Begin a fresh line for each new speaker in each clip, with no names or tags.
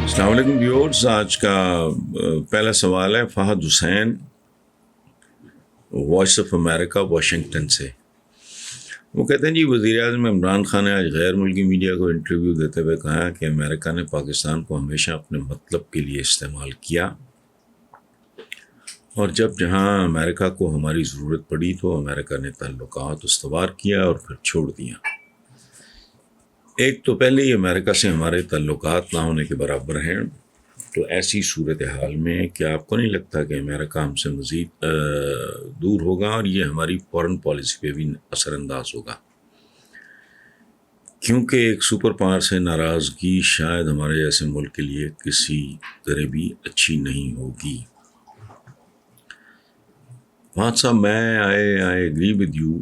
السلام علیکم ویورز، آج کا پہلا سوال ہے فہد حسین، وائس آف امریکہ، واشنگٹن سے۔ وہ کہتے ہیں جی، وزیر اعظم عمران خان نے آج غیر ملکی میڈیا کو انٹرویو دیتے ہوئے کہا کہ امریکہ نے پاکستان کو ہمیشہ اپنے مطلب کے لیے استعمال کیا، اور جب جہاں امریکہ کو ہماری ضرورت پڑی تو امریکہ نے تعلقات استوار کیا اور پھر چھوڑ دیا۔ ایک تو پہلے ہی امریکہ سے ہمارے تعلقات نہ ہونے کے برابر ہیں، تو ایسی صورتحال میں کیا آپ کو نہیں لگتا کہ امریکہ ہم سے مزید دور ہوگا اور یہ ہماری فورن پالیسی پہ بھی اثر انداز ہوگا؟ کیونکہ ایک سپر پاور سے ناراضگی شاید ہمارے جیسے ملک کے لیے کسی طرح بھی اچھی نہیں ہوگی۔ فہد صاحب، میں آئی ایگری ود یو،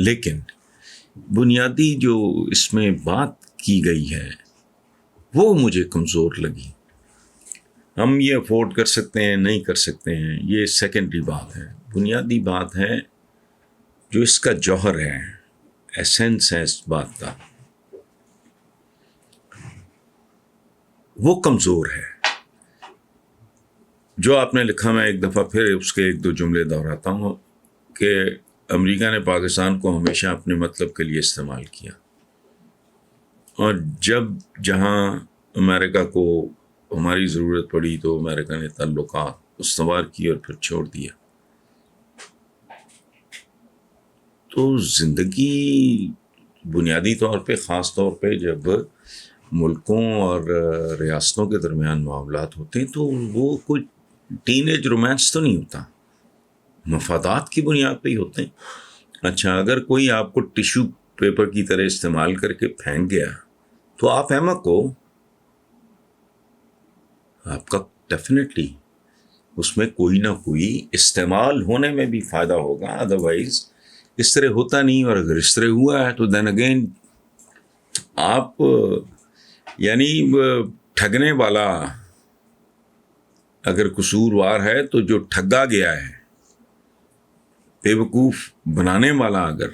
لیکن بنیادی جو اس میں بات کی گئی ہے وہ مجھے کمزور لگی۔ ہم یہ افورڈ کر سکتے ہیں، نہیں کر سکتے ہیں، یہ سیکنڈری بات ہے۔ بنیادی بات ہے جو اس کا جوہر ہے، ایسنس ہے اس بات کا، وہ کمزور ہے۔ جو آپ نے لکھا، میں ایک دفعہ پھر اس کے ایک دو جملے دہراتا ہوں کہ امریکہ نے پاکستان کو ہمیشہ اپنے مطلب کے لیے استعمال کیا، اور جب جہاں امریکہ کو ہماری ضرورت پڑی تو امریکہ نے تعلقات استوار کی اور پھر چھوڑ دیا۔ تو زندگی بنیادی طور پہ، خاص طور پہ جب ملکوں اور ریاستوں کے درمیان معاملات ہوتے ہیں تو وہ کوئی ٹین ایج رومانس تو نہیں ہوتا، مفادات کی بنیاد پہ ہی ہوتے ہیں۔ اچھا، اگر کوئی آپ کو ٹیشو پیپر کی طرح استعمال کر کے پھینک گیا تو آپ احمق ہو، آپ کا ڈیفینیٹلی اس میں کوئی نہ کوئی استعمال ہونے میں بھی فائدہ ہوگا، ادروائز اس طرح ہوتا نہیں۔ اور اگر اس طرح ہوا ہے تو دین اگین آپ یعنی ٹھگنے والا اگر قصوروار ہے تو جو ٹھگا گیا ہے، بے وقوف بنانے والا اگر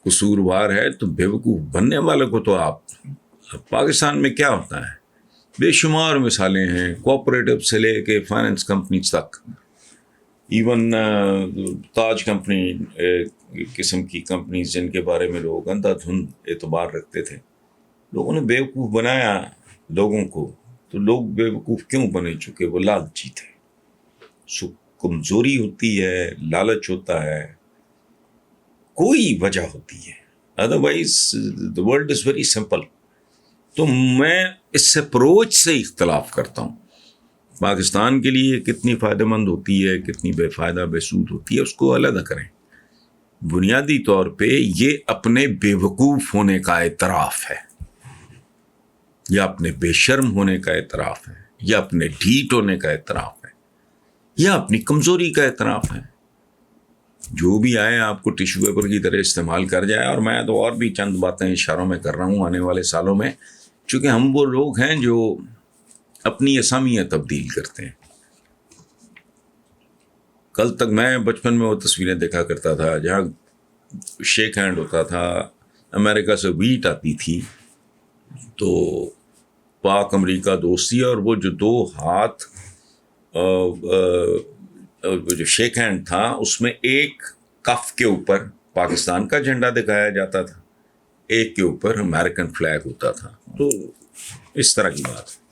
قصوروار ہے تو بے وقوف بننے والے کو تو آپ پاکستان میں کیا ہوتا ہے، بے شمار مثالیں ہیں، کوآپریٹو سے لے کے فائننس کمپنیز تک، ایون تاج کمپنی قسم کی کمپنیز جن کے بارے میں لوگ اندھا دھند اعتبار رکھتے تھے، لوگوں نے بے وقوف بنایا لوگوں کو۔ تو لوگ بے وقوف کیوں بنے؟ چکے وہ لالچی تھے۔ سو کمزوری ہوتی ہے، لالچ ہوتا ہے، کوئی وجہ ہوتی ہے، otherwise the world is very simple۔ تو میں اس اپروچ سے اختلاف کرتا ہوں۔ پاکستان کے لیے کتنی فائدہ مند ہوتی ہے، کتنی بے فائدہ بے سود ہوتی ہے، اس کو علیحدہ کریں۔ بنیادی طور پہ یہ اپنے بے وقوف ہونے کا اعتراف ہے، یا اپنے بے شرم ہونے کا اعتراف ہے، یا اپنے ڈھیٹ ہونے کا اعتراف ہے، یا اپنی کمزوری کا اعتراف ہے۔ جو بھی آئے آپ کو ٹیشو پیپر کی طرح استعمال کر جائے۔ اور میں تو اور بھی چند باتیں اشاروں میں کر رہا ہوں آنے والے سالوں میں، چونکہ ہم وہ لوگ ہیں جو اپنی اسامیاں تبدیل کرتے ہیں۔ کل تک میں بچپن میں وہ تصویریں دیکھا کرتا تھا جہاں شیک ہینڈ ہوتا تھا، امریکہ سے ویٹ آتی تھی تو پاک امریکہ دوستی، اور وہ جو دو ہاتھ جو شیک ہینڈ تھا اس میں ایک کف کے اوپر پاکستان کا جھنڈا دکھایا جاتا تھا، ایک کے اوپر امریکن فلیگ ہوتا تھا۔ تو اس طرح کی بات ہے۔